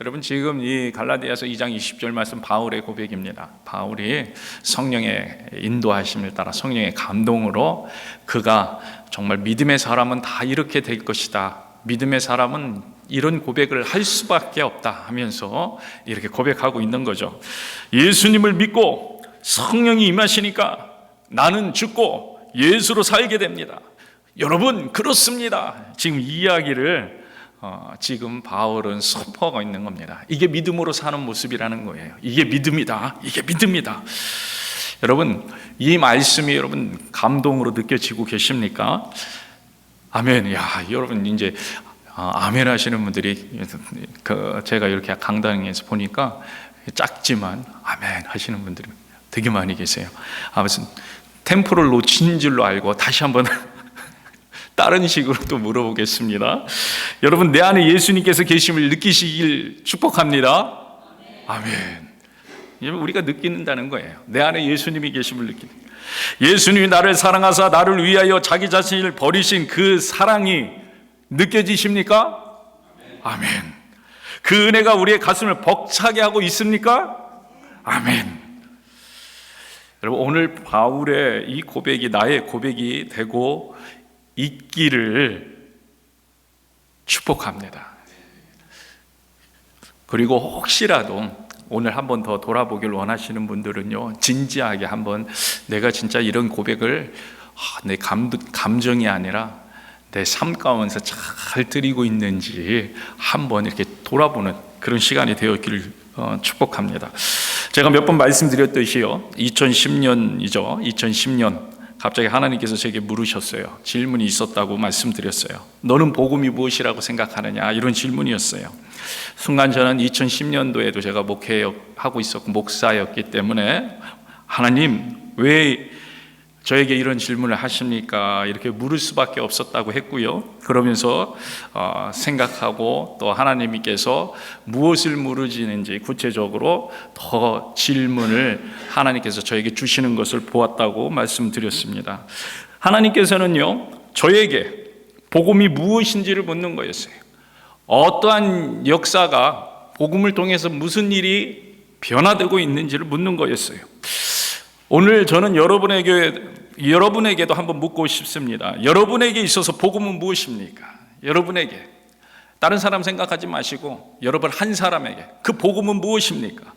여러분, 지금 이 갈라디아서 2장 20절 말씀 바울의 고백입니다. 바울이 성령의 인도하심을 따라 성령의 감동으로 그가 정말 믿음의 사람은 다 이렇게 될 것이다, 믿음의 사람은 이런 고백을 할 수밖에 없다 하면서 이렇게 고백하고 있는 거죠. 예수님을 믿고 성령이 임하시니까 나는 죽고 예수로 살게 됩니다. 여러분, 그렇습니다. 지금 이 이야기를 지금 바울은 선포하고 있는 겁니다. 이게 믿음으로 사는 모습이라는 거예요. 이게 믿음이다. 이게 믿음이다. 여러분, 이 말씀이 여러분 감동으로 느껴지고 계십니까? 아멘. 야, 여러분 이제 아멘 하시는 분들이 제가 이렇게 강당에서 보니까 작지만 아멘 하시는 분들이 되게 많이 계세요. 무슨 템포를 놓친 줄로 알고 다시 한번 다른 식으로 또 물어보겠습니다. 여러분, 내 안에 예수님께서 계심을 느끼시길 축복합니다. 아멘. 우리가 느끼는다는 거예요. 내 안에 예수님이 계심을 느끼는. 예수님이 나를 사랑하사 나를 위하여 자기 자신을 버리신 그 사랑이 느껴지십니까? 아멘. 그 은혜가 우리의 가슴을 벅차게 하고 있습니까? 아멘. 여러분, 오늘 바울의 이 고백이 나의 고백이 되고 있기를 축복합니다. 그리고 혹시라도 오늘 한 번 더 돌아보길 원하시는 분들은요, 진지하게 한번 내가 진짜 이런 고백을 내 감정이 아니라 내 삶 가운데서 잘 드리고 있는지 한번 이렇게 돌아보는 그런 시간이 되었기를 축복합니다. 제가 몇 번 말씀드렸듯이요, 2010년이죠. 2010년 갑자기 하나님께서 제게 물으셨어요. 질문이 있었다고 말씀드렸어요. 너는 복음이 무엇이라고 생각하느냐, 이런 질문이었어요. 순간 저는 2010년도에도 제가 목회하고 있었고 목사였기 때문에 하나님 왜 저에게 이런 질문을 하십니까? 이렇게 물을 수밖에 없었다고 했고요. 그러면서 생각하고 또 하나님께서 무엇을 물으시는지 구체적으로 더 질문을 하나님께서 저에게 주시는 것을 보았다고 말씀드렸습니다. 하나님께서는요, 저에게 복음이 무엇인지를 묻는 거였어요. 어떠한 역사가 복음을 통해서 무슨 일이 변화되고 있는지를 묻는 거였어요. 오늘 저는 여러분에게도 한번 묻고 싶습니다. 여러분에게 있어서 복음은 무엇입니까? 여러분에게, 다른 사람 생각하지 마시고 여러분 한 사람에게 그 복음은 무엇입니까?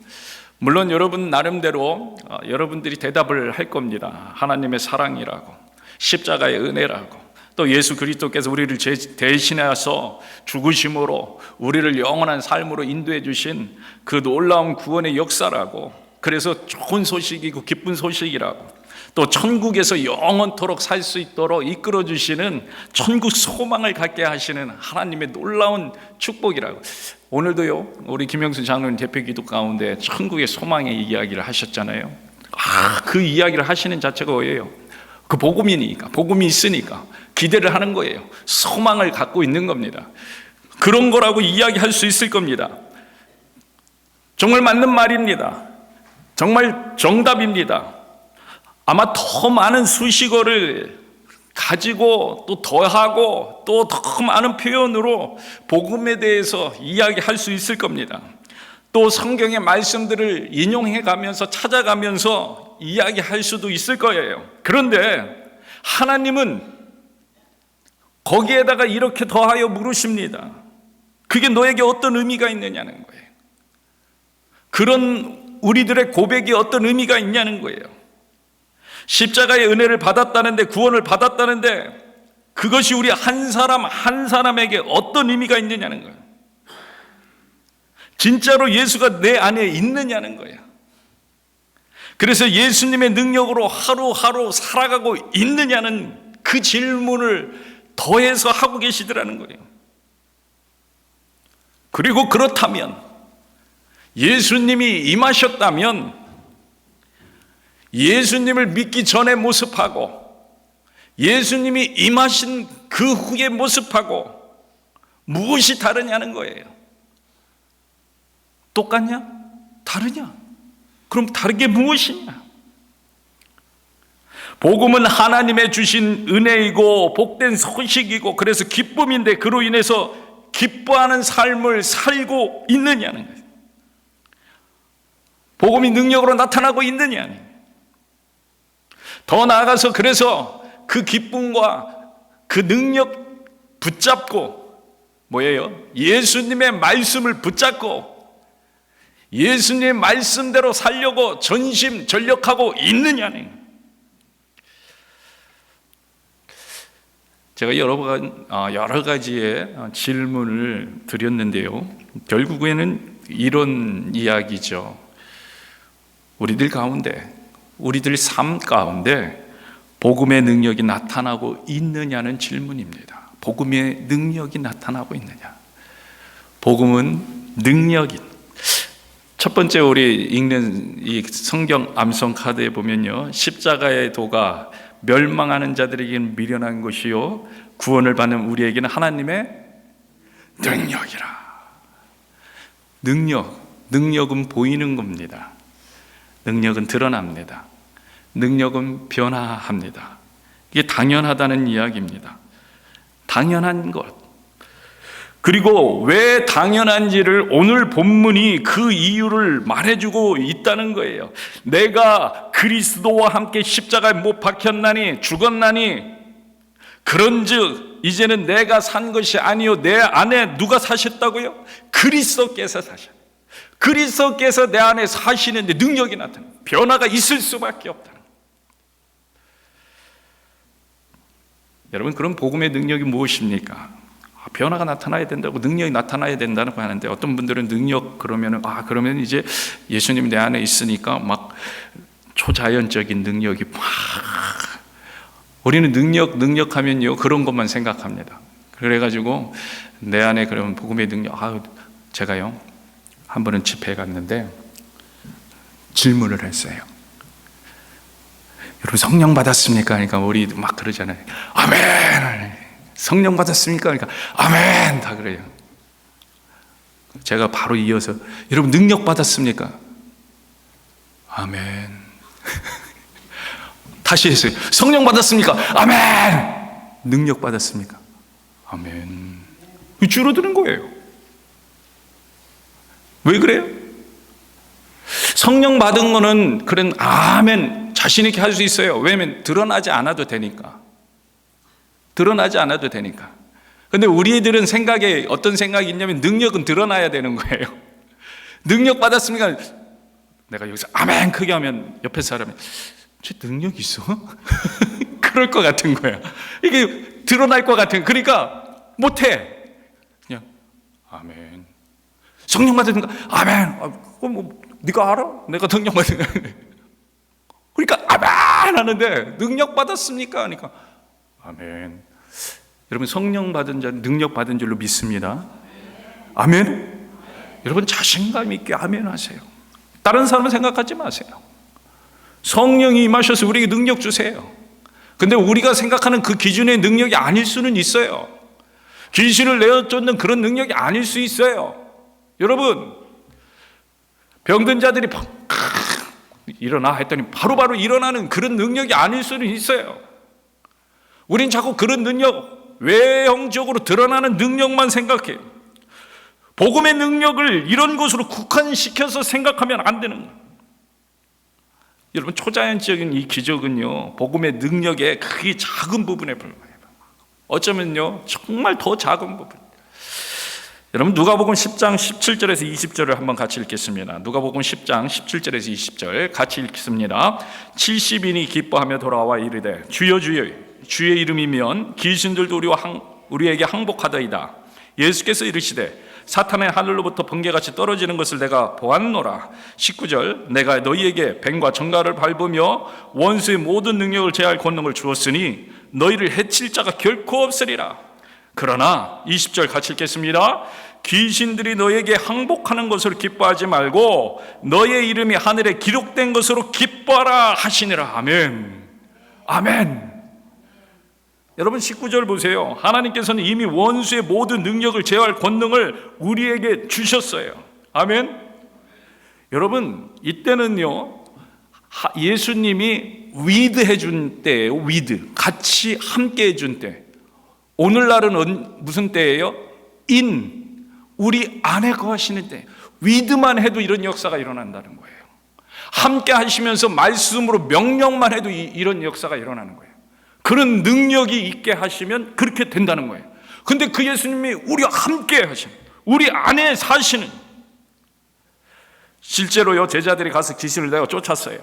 물론 여러분 나름대로 여러분들이 대답을 할 겁니다. 하나님의 사랑이라고, 십자가의 은혜라고, 또 예수 그리스도께서 우리를 대신하셔서 죽으심으로 우리를 영원한 삶으로 인도해 주신 그 놀라운 구원의 역사라고, 그래서 좋은 소식이고 기쁜 소식이라고, 또 천국에서 영원토록 살 수 있도록 이끌어 주시는 천국 소망을 갖게 하시는 하나님의 놀라운 축복이라고. 오늘도요, 우리 김영수 장로님 대표 기도 가운데 천국의 소망의 이야기를 하셨잖아요. 그 이야기를 하시는 자체가 뭐예요? 그 복음이니까, 복음이 있으니까 기대를 하는 거예요. 소망을 갖고 있는 겁니다. 그런 거라고 이야기할 수 있을 겁니다. 정말 맞는 말입니다. 정말 정답입니다. 아마 더 많은 수식어를 가지고 또 더하고 또 더 많은 표현으로 복음에 대해서 이야기할 수 있을 겁니다. 또 성경의 말씀들을 인용해 가면서 찾아가면서 이야기할 수도 있을 거예요. 그런데 하나님은 거기에다가 이렇게 더하여 물으십니다. 그게 너에게 어떤 의미가 있느냐는 거예요. 그런 우리들의 고백이 어떤 의미가 있냐는 거예요. 십자가의 은혜를 받았다는데, 구원을 받았다는데 그것이 우리 한 사람 한 사람에게 어떤 의미가 있느냐는 거예요. 진짜로 예수가 내 안에 있느냐는 거예요. 그래서 예수님의 능력으로 하루하루 살아가고 있느냐는 그 질문을 더해서 하고 계시더라는 거예요. 그리고 그렇다면, 예수님이 임하셨다면 예수님을 믿기 전의 모습하고 예수님이 임하신 그 후의 모습하고 무엇이 다르냐는 거예요. 똑같냐? 다르냐? 그럼 다르게 무엇이냐? 복음은 하나님의 주신 은혜이고 복된 소식이고 그래서 기쁨인데, 그로 인해서 기뻐하는 삶을 살고 있느냐는 거예요. 복음이 능력으로 나타나고 있느냐. 더 나아가서 그래서 그 기쁨과 그 능력 붙잡고 뭐예요? 예수님의 말씀을 붙잡고 예수님의 말씀대로 살려고 전심전력하고 있느냐는. 제가 여러 가지의 질문을 드렸는데요. 결국에는 이런 이야기죠. 우리들 가운데, 우리들 삶 가운데 복음의 능력이 나타나고 있느냐는 질문입니다. 복음의 능력이 나타나고 있느냐. 복음은 능력인. 첫 번째 우리 읽는 이 성경 암송 카드에 보면요, 십자가의 도가 멸망하는 자들에게는 미련한 것이요 구원을 받는 우리에게는 하나님의 능력이라. 능력은 보이는 겁니다. 능력은 드러납니다. 능력은 변화합니다. 이게 당연하다는 이야기입니다. 당연한 것. 그리고 왜 당연한지를 오늘 본문이 그 이유를 말해주고 있다는 거예요. 내가 그리스도와 함께 십자가에 못 박혔나니 죽었나니 그런즉 이제는 내가 산 것이 아니요 내 안에 누가 사셨다고요? 그리스도께서 사셨다. 그리스도께서 내 안에 사시는데 능력이 나타나요. 변화가 있을 수밖에 없다. 여러분, 그럼 복음의 능력이 무엇입니까? 변화가 나타나야 된다고, 능력이 나타나야 된다고 하는데, 어떤 분들은 능력 그러면 그러면 이제 예수님이 내 안에 있으니까 막 초자연적인 능력이 막, 우리는 능력하면요 그런 것만 생각합니다. 그래가지고 내 안에 그러면 복음의 능력, 제가요 한 번은 집회에 갔는데 질문을 했어요. 여러분 성령 받았습니까? 그러니까 우리 막 그러잖아요. 아멘. 성령 받았습니까? 그러니까 아멘 다 그래요. 제가 바로 이어서 여러분 능력 받았습니까? 아멘. 다시 했어요. 성령 받았습니까? 아멘. 능력 받았습니까? 아멘. 줄어드는 거예요. 왜 그래요? 성령 받은 거는 그런 아멘 자신 있게 할 수 있어요. 왜냐면 드러나지 않아도 되니까. 근데 우리들은 생각에 어떤 생각이 있냐면 능력은 드러나야 되는 거예요. 능력 받았습니까? 내가 여기서 아멘 크게 하면 옆에 사람이 쟤 능력 있어? 그럴 것 같은 거야. 이게 드러날 것 같은. 그러니까 못해. 그냥 아멘. 성령 받으니까 아멘. 그럼 뭐 네가 알아? 내가 능력 받은 거. 그러니까 아멘 하는데 능력 받았습니까? 그러니까 아멘. 여러분 성령 받은 자 능력 받은 줄로 믿습니다. 아멘. 여러분 자신감 있게 아멘 하세요. 다른 사람은 생각하지 마세요. 성령이 임하셔서 우리에게 능력 주세요. 근데 우리가 생각하는 그 기준의 능력이 아닐 수는 있어요. 귀신을 내어쫓는 그런 능력이 아닐 수 있어요. 여러분 병든 자들이 일어나 했더니 바로바로 일어나는 그런 능력이 아닐 수는 있어요. 우린 자꾸 그런 능력, 외형적으로 드러나는 능력만 생각해요. 복음의 능력을 이런 것으로 국한시켜서 생각하면 안 되는 거예요. 여러분 초자연적인 이 기적은요 복음의 능력의 크게 작은 부분에 불과해요. 어쩌면요 정말 더 작은 부분. 여러분 누가복음 10장 17절에서 20절을 한번 같이 읽겠습니다. 누가복음 10장 17절에서 20절 같이 읽습니다. 70인이 기뻐하며 돌아와 이르되 주여 주여 주의 이름이면 귀신들도 우리에게 항복하더이다. 예수께서 이르시되 사탄의 하늘로부터 번개같이 떨어지는 것을 내가 보았노라. 19절 내가 너희에게 뱀과 정갈을 밟으며 원수의 모든 능력을 제할 권능을 주었으니 너희를 해칠 자가 결코 없으리라. 그러나 20절 같이 읽겠습니다. 귀신들이 너에게 항복하는 것으로 기뻐하지 말고 너의 이름이 하늘에 기록된 것으로 기뻐하라 하시니라. 아멘. 아멘. 여러분 19절 보세요. 하나님께서는 이미 원수의 모든 능력을 제어할 권능을 우리에게 주셨어요. 아멘. 여러분 이때는요 예수님이 위드 해준 때예요. 위드 같이 함께 해준 때. 오늘날은 무슨 때예요? 우리 안에 거하시는데 위드만 해도 이런 역사가 일어난다는 거예요. 함께 하시면서 말씀으로 명령만 해도 이런 역사가 일어나는 거예요. 그런 능력이 있게 하시면 그렇게 된다는 거예요. 근데 그 예수님이 우리와 함께 하시는, 우리 안에 사시는, 실제로요, 제자들이 가서 귀신을 내가 쫓았어요.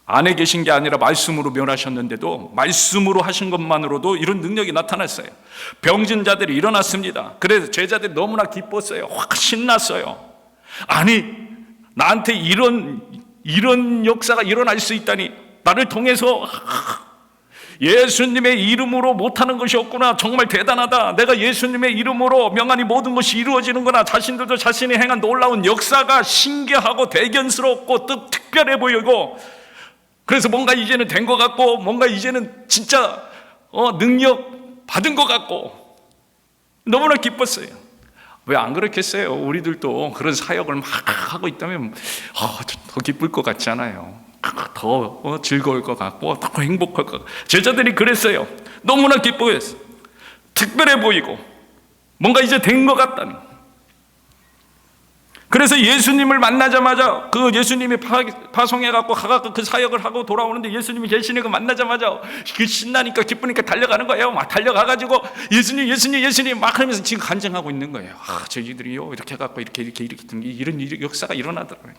안에 계신 게 아니라 말씀으로 멸하셨는데도 말씀으로 하신 것만으로도 이런 능력이 나타났어요. 병진 자들이 일어났습니다. 그래서 제자들이 너무나 기뻤어요. 확 신났어요. 아니, 나한테 이런 역사가 일어날 수 있다니, 나를 통해서 예수님의 이름으로 못하는 것이 없구나, 정말 대단하다, 내가 예수님의 이름으로 명하니 모든 것이 이루어지는구나, 자신들도 자신이 행한 놀라운 역사가 신기하고 대견스럽고 또 특별해 보이고, 그래서 뭔가 이제는 된 것 같고, 뭔가 이제는 진짜 능력 받은 것 같고 너무나 기뻤어요. 왜 안 그렇겠어요? 우리들도 그런 사역을 막 하고 있다면 더 기쁠 것 같지 않아요? 더 즐거울 것 같고 더 행복할 것 같고. 제자들이 그랬어요. 너무나 기뻐했어요. 특별해 보이고 뭔가 이제 된 것 같다는. 그래서 예수님을 만나자마자, 그 예수님이 파송해갖고 가갖고 그 사역을 하고 돌아오는데 예수님이 계시는 거 만나자마자 그 신나니까 기쁘니까 달려가는 거예요. 막 달려가가지고 예수님 막 하면서 지금 간증하고 있는 거예요. 저희들이요 이렇게 해갖고 이렇게 이런 역사가 일어나더라고요.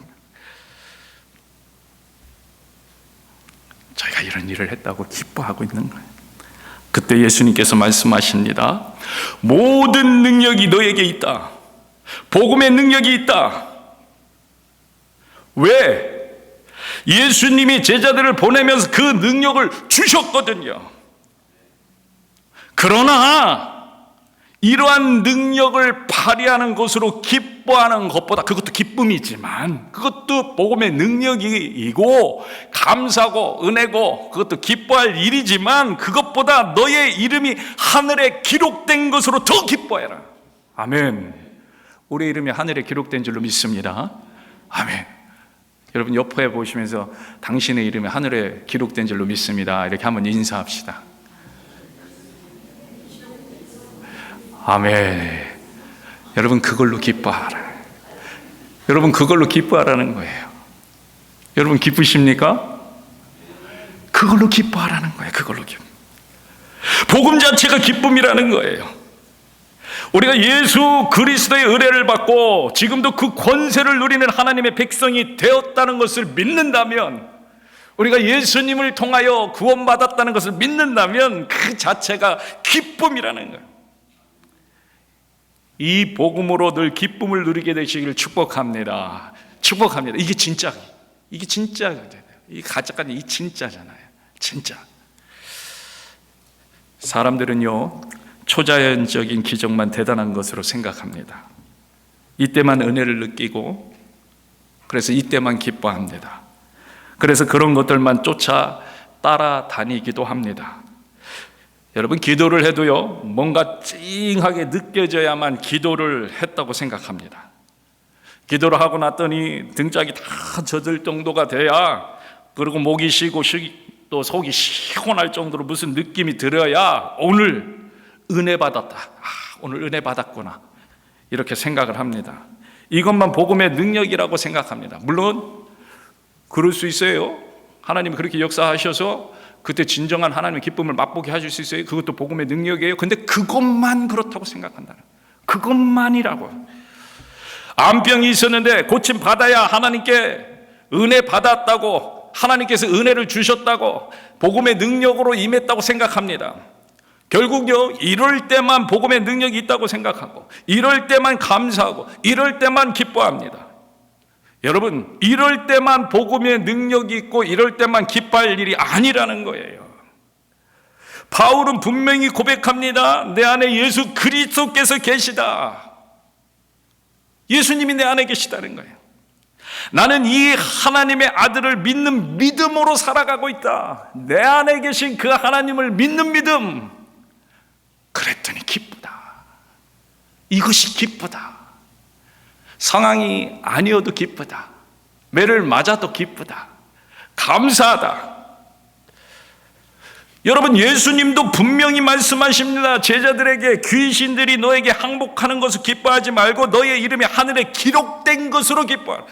저희가 이런 일을 했다고 기뻐하고 있는 거예요. 그때 예수님께서 말씀하십니다. 모든 능력이 너에게 있다. 복음의 능력이 있다. 왜? 예수님이 제자들을 보내면서 그 능력을 주셨거든요. 그러나 이러한 능력을 발휘하는 것으로 기뻐하는 것보다, 그것도 기쁨이지만 그것도 복음의 능력이고 감사고 은혜고 그것도 기뻐할 일이지만, 그것보다 너의 이름이 하늘에 기록된 것으로 더 기뻐해라. 아멘. 우리 이름이 하늘에 기록된 줄로 믿습니다. 아멘. 여러분 옆에 보시면서 당신의 이름이 하늘에 기록된 줄로 믿습니다, 이렇게 한번 인사합시다. 아멘. 여러분 그걸로 기뻐하라. 여러분 그걸로 기뻐하라는 거예요. 여러분 기쁘십니까? 그걸로 기뻐하라는 거예요. 그걸로 기뻐. 복음 자체가 기쁨이라는 거예요. 우리가 예수 그리스도의 은혜를 받고 지금도 그 권세를 누리는 하나님의 백성이 되었다는 것을 믿는다면, 우리가 예수님을 통하여 구원받았다는 것을 믿는다면 그 자체가 기쁨이라는 거예요. 이 복음으로 늘 기쁨을 누리게 되시기를 축복합니다. 축복합니다. 이게 진짜, 이 가짜까지 이 진짜잖아요. 진짜. 사람들은요 초자연적인 기적만 대단한 것으로 생각합니다. 이때만 은혜를 느끼고, 그래서 이때만 기뻐합니다. 그래서 그런 것들만 쫓아 따라다니기도 합니다. 여러분 기도를 해도요 뭔가 찡하게 느껴져야만 기도를 했다고 생각합니다. 기도를 하고 났더니 등짝이 다 젖을 정도가 돼야, 그리고 목이 쉬고 또 속이 시원할 정도로 무슨 느낌이 들어야 오늘 은혜 받았다, 오늘 은혜 받았구나, 이렇게 생각을 합니다. 이것만 복음의 능력이라고 생각합니다. 물론 그럴 수 있어요. 하나님이 그렇게 역사하셔서 그때 진정한 하나님의 기쁨을 맛보게 하실 수 있어요. 그것도 복음의 능력이에요. 근데 그것만 그렇다고 생각한다는, 그것만이라고. 암병이 있었는데 고침 받아야 하나님께 은혜 받았다고, 하나님께서 은혜를 주셨다고, 복음의 능력으로 임했다고 생각합니다. 결국요 이럴 때만 복음의 능력이 있다고 생각하고, 이럴 때만 감사하고, 이럴 때만 기뻐합니다. 여러분 이럴 때만 복음의 능력이 있고 이럴 때만 기뻐할 일이 아니라는 거예요. 바울은 분명히 고백합니다. 내 안에 예수 그리스도께서 계시다. 예수님이 내 안에 계시다는 거예요. 나는 이 하나님의 아들을 믿는 믿음으로 살아가고 있다. 내 안에 계신 그 하나님을 믿는 믿음. 그랬더니 기쁘다. 이것이 기쁘다. 상황이 아니어도 기쁘다. 매를 맞아도 기쁘다. 감사하다. 여러분, 예수님도 분명히 말씀하십니다. 제자들에게 귀신들이 너에게 항복하는 것을 기뻐하지 말고 너의 이름이 하늘에 기록된 것으로 기뻐하라.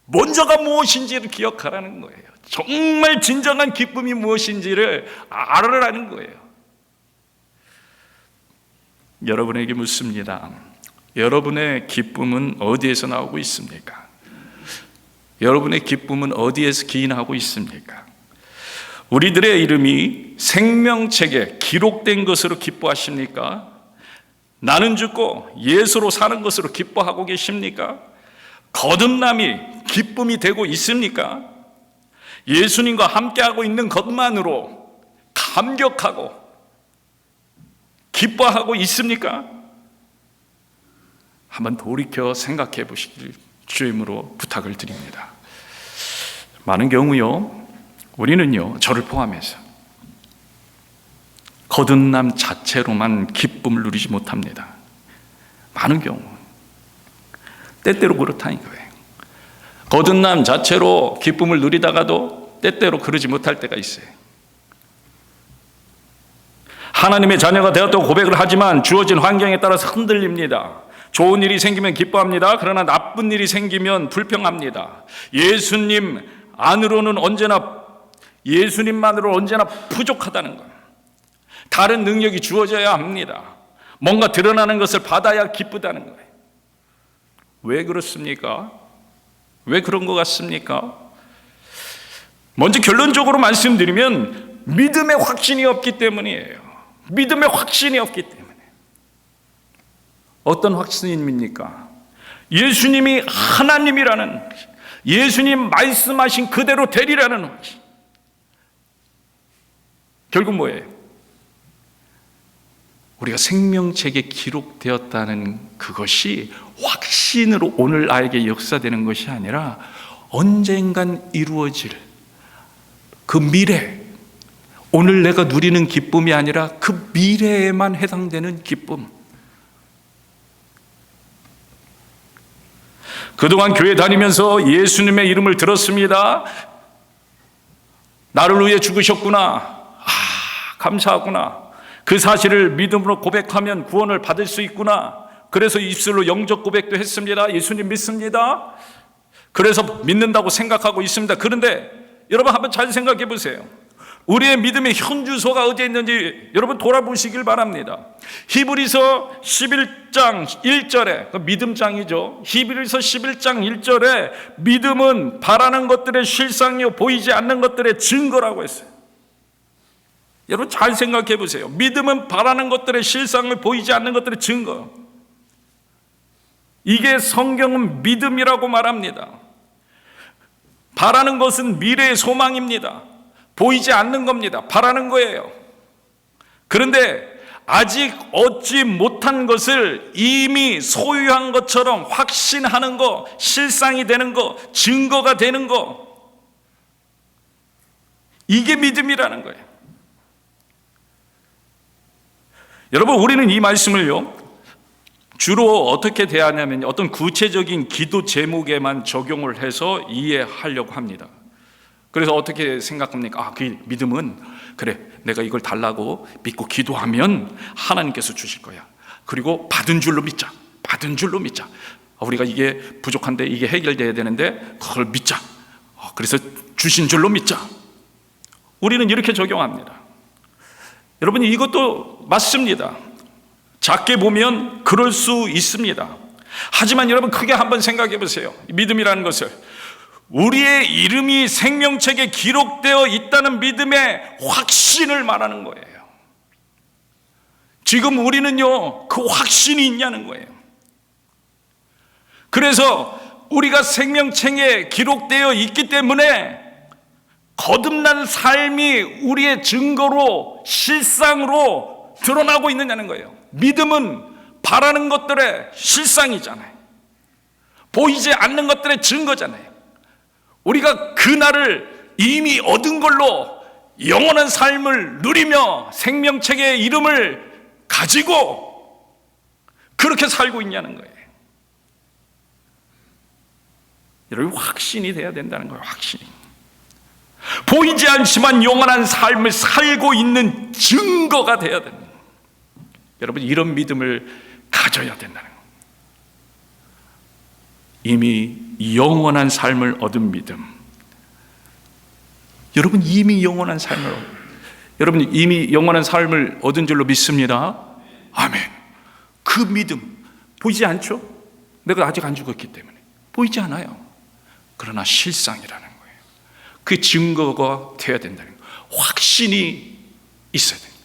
먼저가 무엇인지를 기억하라는 거예요. 정말 진정한 기쁨이 무엇인지를 알아라는 거예요. 여러분에게 묻습니다. 여러분의 기쁨은 어디에서 나오고 있습니까? 여러분의 기쁨은 어디에서 기인하고 있습니까? 우리들의 이름이 생명책에 기록된 것으로 기뻐하십니까? 나는 죽고 예수로 사는 것으로 기뻐하고 계십니까? 거듭남이 기쁨이 되고 있습니까? 예수님과 함께하고 있는 것만으로 감격하고 기뻐하고 있습니까? 한번 돌이켜 생각해 보시길 주임으로 부탁을 드립니다. 많은 경우요, 우리는요, 저를 포함해서 거듭남 자체로만 기쁨을 누리지 못합니다. 많은 경우 때때로 그렇다는 거예요. 거듭남 자체로 기쁨을 누리다가도 때때로 그러지 못할 때가 있어요. 하나님의 자녀가 되었다고 고백을 하지만 주어진 환경에 따라서 흔들립니다. 좋은 일이 생기면 기뻐합니다. 그러나 나쁜 일이 생기면 불평합니다. 예수님만으로 언제나 부족하다는 것. 다른 능력이 주어져야 합니다. 뭔가 드러나는 것을 받아야 기쁘다는 거예요. 왜 그렇습니까? 왜 그런 것 같습니까? 먼저 결론적으로 말씀드리면 믿음의 확신이 없기 때문이에요. 믿음의 확신이 없기 때문에. 어떤 확신입니까? 예수님이 하나님이라는, 예수님 말씀하신 그대로 되리라는 확신. 결국 뭐예요? 우리가 생명책에 기록되었다는 그것이 확신으로 오늘 나에게 역사되는 것이 아니라 언젠간 이루어질 그 미래, 오늘 내가 누리는 기쁨이 아니라 그 미래에만 해당되는 기쁨. 그동안 교회 다니면서 예수님의 이름을 들었습니다. 나를 위해 죽으셨구나. 감사하구나. 그 사실을 믿음으로 고백하면 구원을 받을 수 있구나. 그래서 입술로 영접 고백도 했습니다. 예수님 믿습니다. 그래서 믿는다고 생각하고 있습니다. 그런데 여러분 한번 잘 생각해 보세요. 우리의 믿음의 현주소가 어디에 있는지 여러분 돌아보시길 바랍니다. 히브리서 11장 1절에, 믿음장이죠. 히브리서 11장 1절에 믿음은 바라는 것들의 실상이요 보이지 않는 것들의 증거라고 했어요. 여러분 잘 생각해 보세요. 믿음은 바라는 것들의 실상을 보이지 않는 것들의 증거. 이게 성경은 믿음이라고 말합니다. 바라는 것은 미래의 소망입니다. 보이지 않는 겁니다. 바라는 거예요. 그런데 아직 얻지 못한 것을 이미 소유한 것처럼 확신하는 거, 실상이 되는 거, 증거가 되는 거, 이게 믿음이라는 거예요. 여러분, 우리는 이 말씀을요, 주로 어떻게 대하냐면 어떤 구체적인 기도 제목에만 적용을 해서 이해하려고 합니다. 그래서 어떻게 생각합니까? 그 믿음은 그래, 내가 이걸 달라고 믿고 기도하면 하나님께서 주실 거야. 그리고 받은 줄로 믿자. 받은 줄로 믿자. 우리가 이게 부족한데 이게 해결돼야 되는데 그걸 믿자. 그래서 주신 줄로 믿자. 우리는 이렇게 적용합니다. 여러분, 이것도 맞습니다. 작게 보면 그럴 수 있습니다. 하지만 여러분 크게 한번 생각해 보세요. 믿음이라는 것을 우리의 이름이 생명책에 기록되어 있다는 믿음의 확신을 말하는 거예요. 지금 우리는요, 그 확신이 있냐는 거예요. 그래서 우리가 생명책에 기록되어 있기 때문에 거듭난 삶이 우리의 증거로, 실상으로 드러나고 있느냐는 거예요. 믿음은 바라는 것들의 실상이잖아요. 보이지 않는 것들의 증거잖아요. 우리가 그날을 이미 얻은 걸로 영원한 삶을 누리며 생명책의 이름을 가지고 그렇게 살고 있냐는 거예요. 여러분, 확신이 돼야 된다는 거예요. 확신이. 보이지 않지만 영원한 삶을 살고 있는 증거가 되어야 됩니다. 여러분, 이런 믿음을 가져야 된다는 거예요. 이미 영원한 삶을 얻은 믿음. 여러분, 이미 영원한 삶을 얻은 줄로 믿습니다. 아멘. 그 믿음 보이지 않죠? 내가 아직 안 죽었기 때문에 보이지 않아요. 그러나 실상이라는 거예요. 그 증거가 되어야 된다는 거예요. 확신이 있어야 됩니다.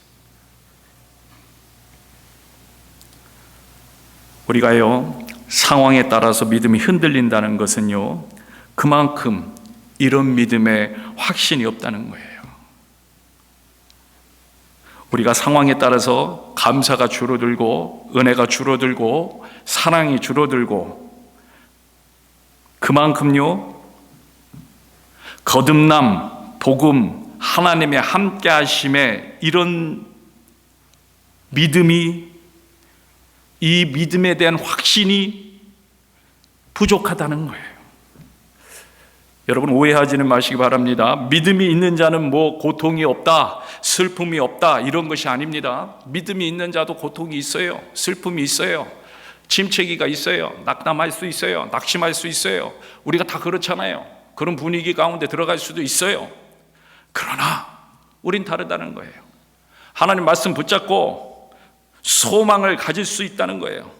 우리가요, 상황에 따라서 믿음이 흔들린다는 것은요, 그만큼 이런 믿음에 확신이 없다는 거예요. 우리가 상황에 따라서 감사가 줄어들고 은혜가 줄어들고 사랑이 줄어들고, 그만큼요, 거듭남, 복음, 하나님의 함께 하심에 이런 믿음이, 이 믿음에 대한 확신이 부족하다는 거예요. 여러분, 오해하지는 마시기 바랍니다. 믿음이 있는 자는 뭐 고통이 없다, 슬픔이 없다, 이런 것이 아닙니다. 믿음이 있는 자도 고통이 있어요. 슬픔이 있어요. 침체기가 있어요. 낙담할 수 있어요. 낙심할 수 있어요. 우리가 다 그렇잖아요. 그런 분위기 가운데 들어갈 수도 있어요. 그러나 우린 다르다는 거예요. 하나님 말씀 붙잡고 소망을 가질 수 있다는 거예요.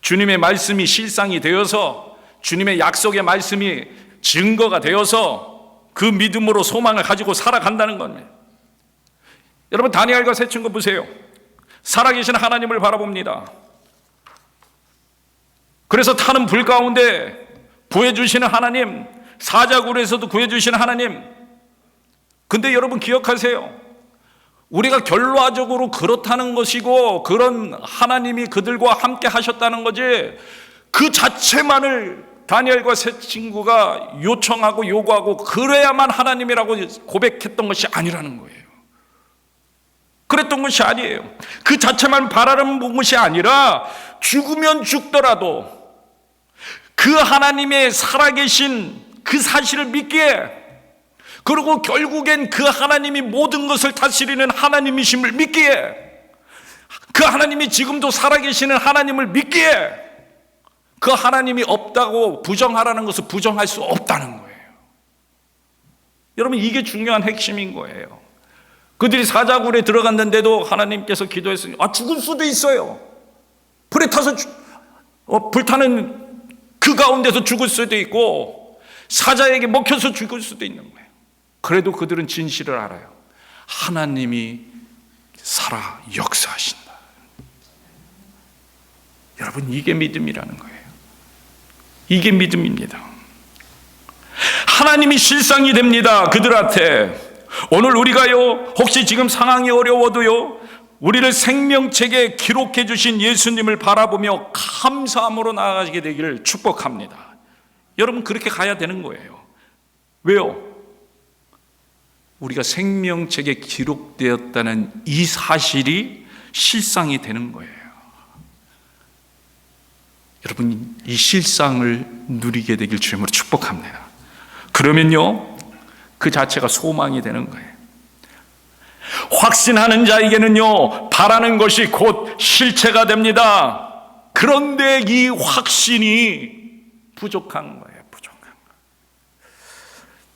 주님의 말씀이 실상이 되어서, 주님의 약속의 말씀이 증거가 되어서 그 믿음으로 소망을 가지고 살아간다는 겁니다. 여러분, 다니엘과 세 친구 보세요. 살아계신 하나님을 바라봅니다. 그래서 타는 불 가운데 구해주시는 하나님, 사자굴에서도 구해주시는 하나님. 근데 여러분 기억하세요. 우리가 결과적으로 그렇다는 것이고 그런 하나님이 그들과 함께 하셨다는 거지, 그 자체만을 다니엘과 세 친구가 요청하고 요구하고 그래야만 하나님이라고 고백했던 것이 아니라는 거예요. 그랬던 것이 아니에요. 그 자체만 바라는 것이 아니라 죽으면 죽더라도 그 하나님의 살아계신 그 사실을 믿기에, 그리고 결국엔 그 하나님이 모든 것을 다스리는 하나님이심을 믿기에, 그 하나님이 지금도 살아계시는 하나님을 믿기에, 그 하나님이 없다고 부정하라는 것을 부정할 수 없다는 거예요. 여러분, 이게 중요한 핵심인 거예요. 그들이 사자굴에 들어갔는데도 하나님께서 기도했으니 죽을 수도 있어요. 불에 타서 불타는 그 가운데서 죽을 수도 있고 사자에게 먹혀서 죽을 수도 있는 거예요. 그래도 그들은 진실을 알아요. 하나님이 살아 역사하신다. 여러분, 이게 믿음이라는 거예요. 이게 믿음입니다. 하나님이 실상이 됩니다, 그들한테. 오늘 우리가요, 혹시 지금 상황이 어려워도요, 우리를 생명책에 기록해 주신 예수님을 바라보며 감사함으로 나아가게 되기를 축복합니다. 여러분, 그렇게 가야 되는 거예요. 왜요? 우리가 생명책에 기록되었다는 이 사실이 실상이 되는 거예요. 여러분, 이 실상을 누리게 되길 주님으로 축복합니다. 그러면요, 그 자체가 소망이 되는 거예요. 확신하는 자에게는요, 바라는 것이 곧 실체가 됩니다. 그런데 이 확신이 부족한 거예요. 부족한 거예요.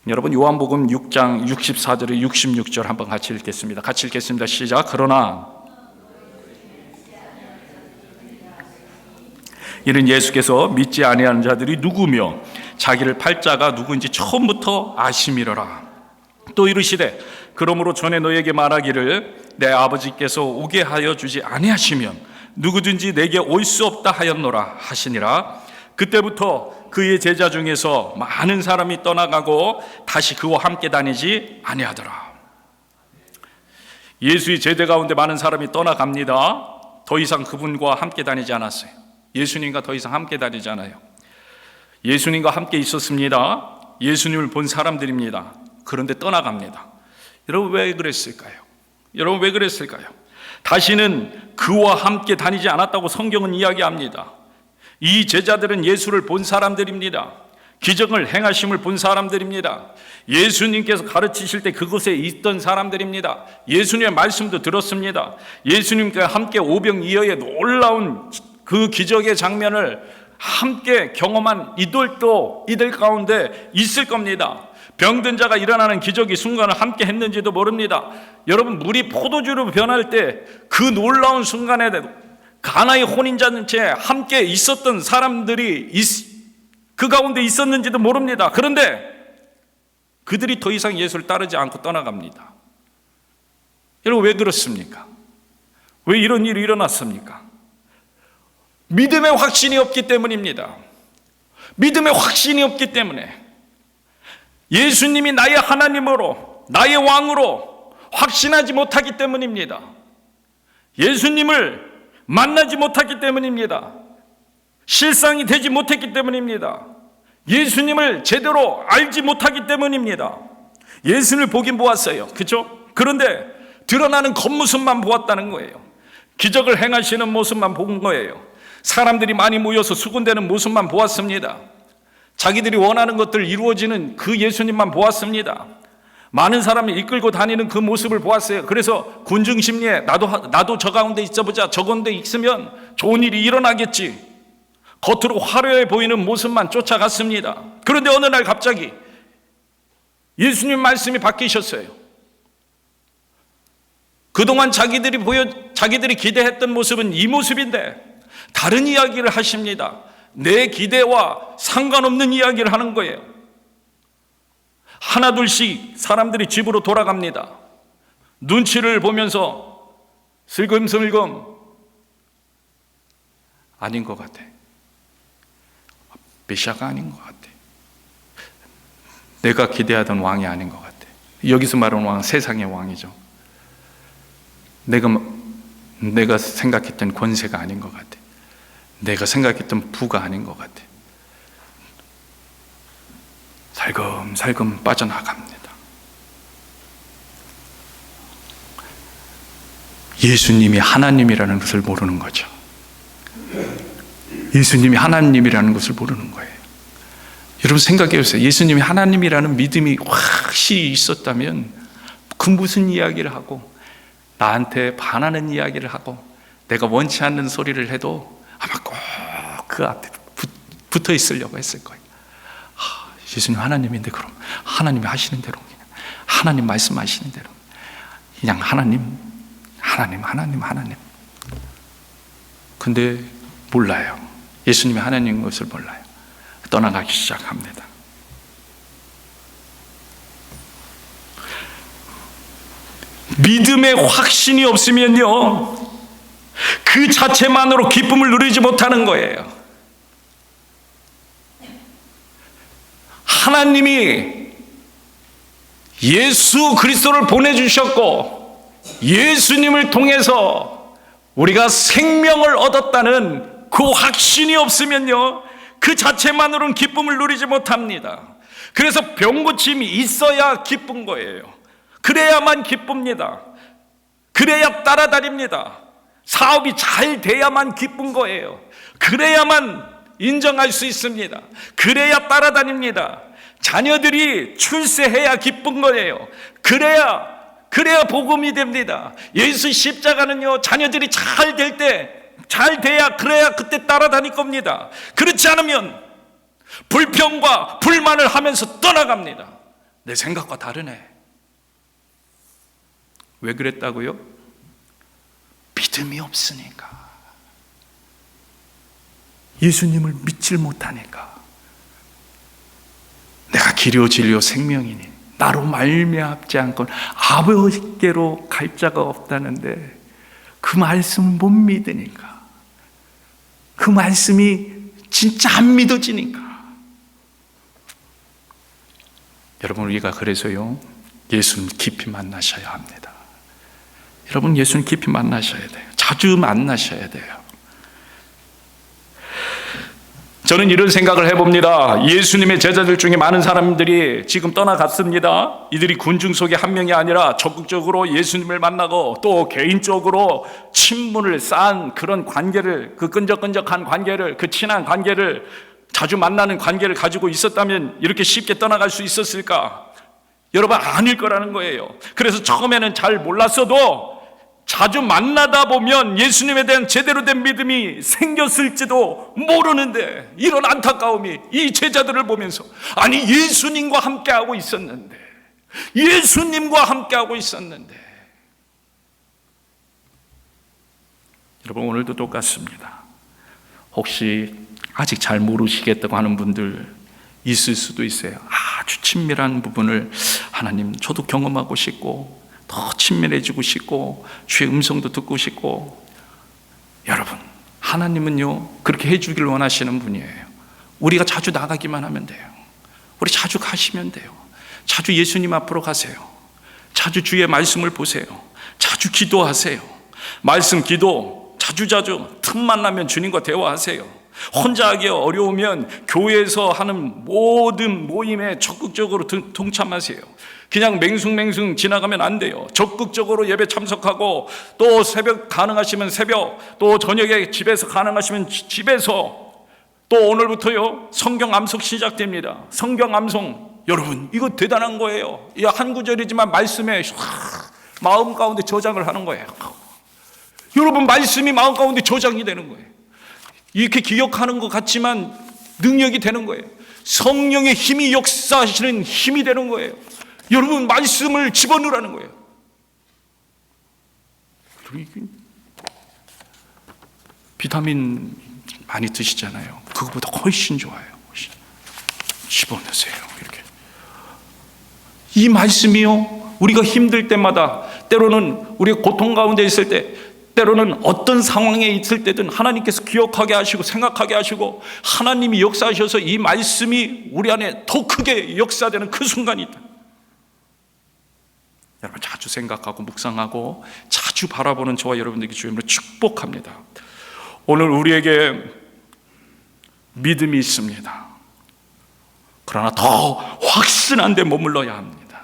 여러분, 요한복음 6장 64절에 66절 한번 같이 읽겠습니다. 같이 읽겠습니다. 시작. 그러나 이는 예수께서 믿지 아니하는 자들이 누구며 자기를 팔 자가 누구인지 처음부터 아심이로라. 또 이르시되 그러므로 전에 너에게 말하기를 내 아버지께서 오게 하여 주지 아니하시면 누구든지 내게 올 수 없다 하였노라 하시니라. 그때부터 그의 제자 중에서 많은 사람이 떠나가고 다시 그와 함께 다니지 아니하더라. 예수의 제자 가운데 많은 사람이 떠나갑니다. 더 이상 그분과 함께 다니지 않았어요. 예수님과 더 이상 함께 다니지 않아요. 예수님과 함께 있었습니다. 예수님을 본 사람들입니다. 그런데 떠나갑니다. 여러분, 왜 그랬을까요? 여러분, 왜 그랬을까요? 다시는 그와 함께 다니지 않았다고 성경은 이야기합니다. 이 제자들은 예수를 본 사람들입니다. 기적을 행하심을 본 사람들입니다. 예수님께서 가르치실 때 그곳에 있던 사람들입니다. 예수님의 말씀도 들었습니다. 예수님과 함께 오병이어의 놀라운 그 기적의 장면을 함께 경험한 이들도 이들 가운데 있을 겁니다. 병든 자가 일어나는 기적이 순간을 함께 했는지도 모릅니다. 여러분, 물이 포도주로 변할 때 그 놀라운 순간에 가나의 혼인잔치에 함께 있었던 사람들이 그 가운데 있었는지도 모릅니다. 그런데 그들이 더 이상 예수를 따르지 않고 떠나갑니다. 여러분, 왜 그렇습니까? 왜 이런 일이 일어났습니까? 믿음의 확신이 없기 때문입니다. 믿음의 확신이 없기 때문에 예수님이 나의 하나님으로, 나의 왕으로 확신하지 못하기 때문입니다. 예수님을 만나지 못했기 때문입니다. 실상이 되지 못했기 때문입니다. 예수님을 제대로 알지 못하기 때문입니다. 예수님을 보긴 보았어요. 그렇죠? 그런데 드러나는 겉모습만 보았다는 거예요. 기적을 행하시는 모습만 본 거예요. 사람들이 많이 모여서 수군대는 모습만 보았습니다. 자기들이 원하는 것들 이루어지는 그 예수님만 보았습니다. 많은 사람이 이끌고 다니는 그 모습을 보았어요. 그래서 군중 심리에 나도 저 가운데 있어보자, 저 가운데 있으면 좋은 일이 일어나겠지, 겉으로 화려해 보이는 모습만 쫓아갔습니다. 그런데 어느 날 갑자기 예수님 말씀이 바뀌셨어요. 그동안 자기들이 기대했던 모습은 이 모습인데 다른 이야기를 하십니다. 내 기대와 상관없는 이야기를 하는 거예요. 하나둘씩 사람들이 집으로 돌아갑니다. 눈치를 보면서 슬금슬금 아닌 것 같아. 메시아가 아닌 것 같아. 내가 기대하던 왕이 아닌 것 같아. 여기서 말하는 왕은 세상의 왕이죠. 내가 생각했던 권세가 아닌 것 같아. 내가 생각했던 부가 아닌 것 같아. 살금살금 빠져나갑니다. 예수님이 하나님이라는 것을 모르는 거죠. 예수님이 하나님이라는 것을 모르는 거예요. 여러분 생각해 보세요. 예수님이 하나님이라는 믿음이 확실히 있었다면 그 무슨 이야기를 하고 나한테 반하는 이야기를 하고 내가 원치 않는 소리를 해도 아마 꼭 그 앞에 붙어 있으려고 했을 거예요. 예수님 하나님인데 그럼 하나님이 하시는 대로, 하나님 말씀하시는 대로 그냥 하나님. 근데 몰라요. 예수님이 하나님인 것을 몰라요. 떠나가기 시작합니다. 믿음의 확신이 없으면요, 그 자체만으로 기쁨을 누리지 못하는 거예요. 하나님이 예수 그리스도를 보내주셨고 예수님을 통해서 우리가 생명을 얻었다는 그 확신이 없으면요, 그 자체만으로는 기쁨을 누리지 못합니다. 그래서 병고침이 있어야 기쁜 거예요. 그래야만 기쁩니다. 그래야 따라다닙니다. 사업이 잘 돼야만 기쁜 거예요. 그래야만 인정할 수 있습니다. 그래야 따라다닙니다. 자녀들이 출세해야 기쁜 거예요. 그래야 복음이 됩니다. 예수 십자가는요, 자녀들이 잘 될 때, 잘 돼야, 그래야 그때 따라다닐 겁니다. 그렇지 않으면 불평과 불만을 하면서 떠나갑니다. 내 생각과 다르네. 왜 그랬다고요? 믿음이 없으니까. 예수님을 믿질 못하니까. 내가 길이요 진리요 생명이니 나로 말미암지 않고는 아버지께로 갈 자가 없다는데 그 말씀을 못 믿으니까, 그 말씀이 진짜 안 믿어지니까. 여러분, 우리가 그래서요, 예수님 깊이 만나셔야 합니다. 여러분, 예수님 깊이 만나셔야 돼요. 자주 만나셔야 돼요. 저는 이런 생각을 해봅니다. 예수님의 제자들 중에 많은 사람들이 지금 떠나갔습니다. 이들이 군중 속에 한 명이 아니라 적극적으로 예수님을 만나고 또 개인적으로 친분을 쌓은 그런 관계를, 그 끈적끈적한 관계를, 그 친한 관계를 자주 만나는 관계를 가지고 있었다면 이렇게 쉽게 떠나갈 수 있었을까? 여러분, 아닐 거라는 거예요. 그래서 처음에는 잘 몰랐어도 자주 만나다 보면 예수님에 대한 제대로 된 믿음이 생겼을지도 모르는데, 이런 안타까움이 이 제자들을 보면서, 아니 예수님과 함께하고 있었는데, 여러분, 오늘도 똑같습니다. 혹시 아직 잘 모르시겠다고 하는 분들 있을 수도 있어요. 아주 친밀한 부분을 하나님, 저도 경험하고 싶고 더 친밀해지고 싶고 주의 음성도 듣고 싶고. 여러분, 하나님은요 그렇게 해주길 원하시는 분이에요. 우리가 자주 나가기만 하면 돼요. 우리 자주 가시면 돼요. 자주 예수님 앞으로 가세요. 자주 주의 말씀을 보세요. 자주 기도하세요. 말씀 기도 자주 틈만 나면 주님과 대화하세요. 혼자 하기 어려우면 교회에서 하는 모든 모임에 적극적으로 동참하세요. 그냥 맹숭맹숭 지나가면 안 돼요. 적극적으로 예배 참석하고, 또 새벽 가능하시면 새벽, 또 저녁에 집에서 가능하시면 집에서, 또 오늘부터요 성경 암송 시작됩니다. 성경 암송, 여러분 이거 대단한 거예요. 이 한 구절이지만 말씀에 마음 가운데 저장을 하는 거예요. 여러분, 말씀이 마음 가운데 저장이 되는 거예요. 이렇게 기억하는 것 같지만 능력이 되는 거예요. 성령의 힘이 역사하시는 힘이 되는 거예요. 여러분, 말씀을 집어넣으라는 거예요. 비타민 많이 드시잖아요. 그거보다 훨씬 좋아요. 집어넣으세요. 이렇게. 이 말씀이요, 우리가 힘들 때마다, 때로는 우리가 고통 가운데 있을 때, 때로는 어떤 상황에 있을 때든 하나님께서 기억하게 하시고 생각하게 하시고 하나님이 역사하셔서 이 말씀이 우리 안에 더 크게 역사되는 그 순간이 있다. 여러분, 자주 생각하고 묵상하고 자주 바라보는 저와 여러분들에게 주님으로 축복합니다. 오늘 우리에게 믿음이 있습니다. 그러나 더 확신한 데 머물러야 합니다.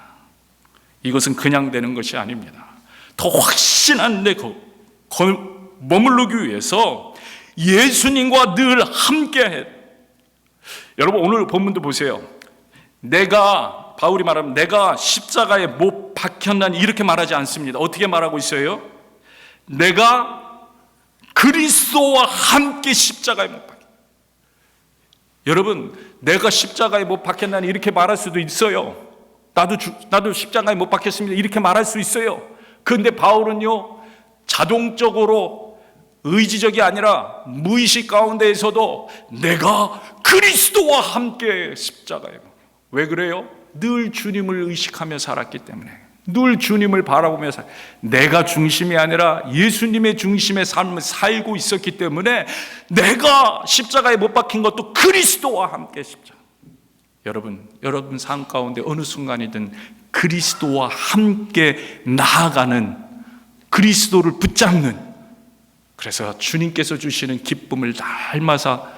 이것은 그냥 되는 것이 아닙니다. 더 확신한 데 머무르기 위해서 예수님과 늘 함께해. 여러분, 오늘 본문도 보세요. 바울이 말하면 내가 십자가에 못 박혔나니 이렇게 말하지 않습니다. 어떻게 말하고 있어요? 내가 그리스도와 함께 십자가에 못 박혔다. 여러분, 내가 십자가에 못 박혔나니 이렇게 말할 수도 있어요. 나도 십자가에 못 박혔습니다 이렇게 말할 수 있어요. 그런데 바울은요 자동적으로 의지적이 아니라 무의식 가운데에서도 내가 그리스도와 함께 십자가에. 왜 그래요? 늘 주님을 의식하며 살았기 때문에, 늘 주님을 바라보며 내가 중심이 아니라 예수님의 중심의 삶을 살고 있었기 때문에 내가 십자가에 못 박힌 것도 그리스도와 함께 십자가. 여러분 삶 가운데 어느 순간이든 그리스도와 함께 나아가는, 그리스도를 붙잡는, 그래서 주님께서 주시는 기쁨을 날마다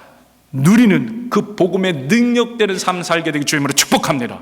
누리는 그 복음의 능력되는 삶 살게 되기 주님으로 축복합니다.